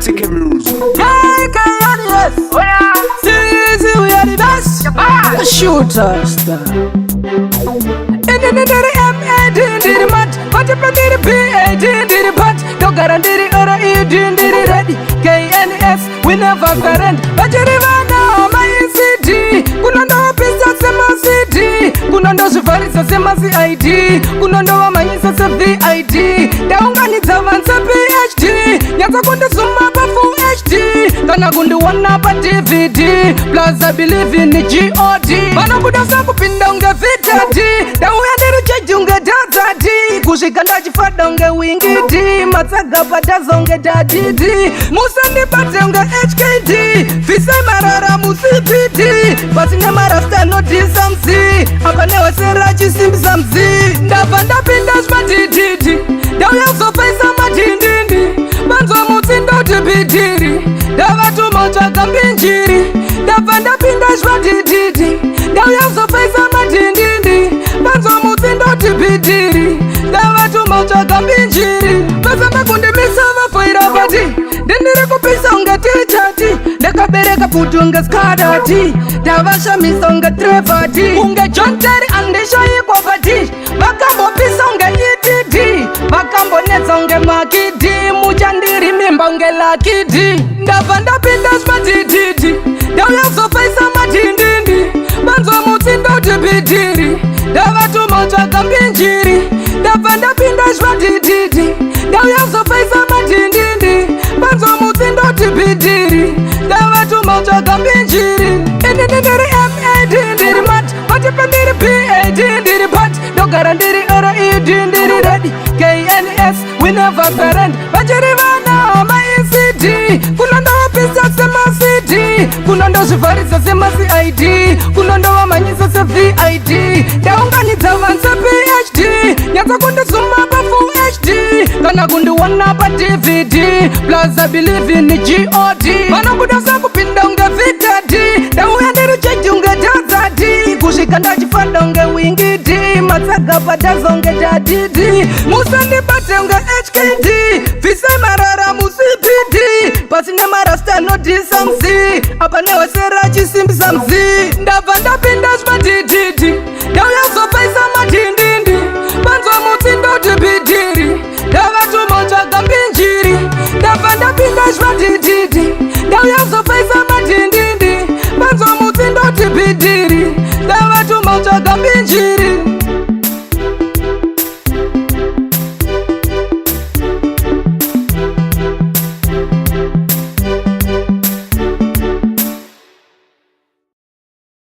Ticket music. Hey, yes. Oh yeah. See, we are the best. The shooter star. In the M.A. in the mat. What you put in the P.A. in the pot. Don't guarantee the other E. in the ready. KNS, we never parent. But you never know my CD. Kunondo pizza sema CD. Kunondo shifarisa sema CID. Kunondo wa manyisa se VID. Daunganidza vansa PhD. Nyatsa kundisuma pa full HD. Kana kundiwana pa DVD. Plus I believe in the G.O.D. Vanobuda sakupinda unge vitati. Dauya ndiru cheji unge dazati. Kushika ndachifada unge wingiti. Matsaga pataza unge dadidi. Musa nipate unge HKD. Fisai marara musipiti. Basi ne marasta no disamsi. Akanewe serachi simsamsi. Ndapa ndapinda shmatididi. Dauya sofaisa matindindi. Banzo mutsindo utibidiri. Davatu mocha kambinjiri. Ndapa ndapinda shmatididi. Dauya sofaisa matindindi. Banzo mutsindo utibidiri. Davatu mocha kambinjiri. Basa makundi misava foira pati. Dindiri kupisa unga tichati. Ndakabereka putu unga skadati. Davasha misa unga trevati. Unga John Terry andisha ikwa pati. Vakambo pisa unga ETD. Vakambo netsa unga makidi. Muchandiri mimba unga lakidi. Ndapa ndapinda shmatididi. Dauya sofaisa matindindi. Banzo mutsindo utibidiri. Davatu mocha kambinjiri. Ndapa ndapinda shmatididi. Dauya sofaisa matindindi. Banzo mutsindo utibidiri. Davatu mocha kambinjiri. Indiri M.A. dindiri mat. Vatipandiri P.A. dindiri pat. Dogarandiri ora E. dindiri ready. KNS, we never parent. Vachiri vana ma ECD. Kunondo wapisa sema CD. Kunondo shifarisa sema CID. Kunondo wamanyisa se VID. Daunganidza vansa PhD. Nyatsa kundisuma pa full HD. Kana kundiwana pa DVD. Plus I believe in the G.O.D. Vanobuda sakupinda unge vitati. Dauya ndiru cheji unge dazati. Kushika ndachifada unge wingiti. Matsaga pataza unge dadidi. Musa nipate unge HKD. Fisai marara musipiti. Basi ne marasta no disamsi. Apa newe serachi simsamsi. Ndapa ndapinda shmatididi. Dauya sofaisa matindindi. Banzo mutsindo utibidiri. Davatu mocha kambinjiri. Ndapa ndapinda shmatididi. Dauya sofaisa matindindi. Banzo mutsindo utibidiri.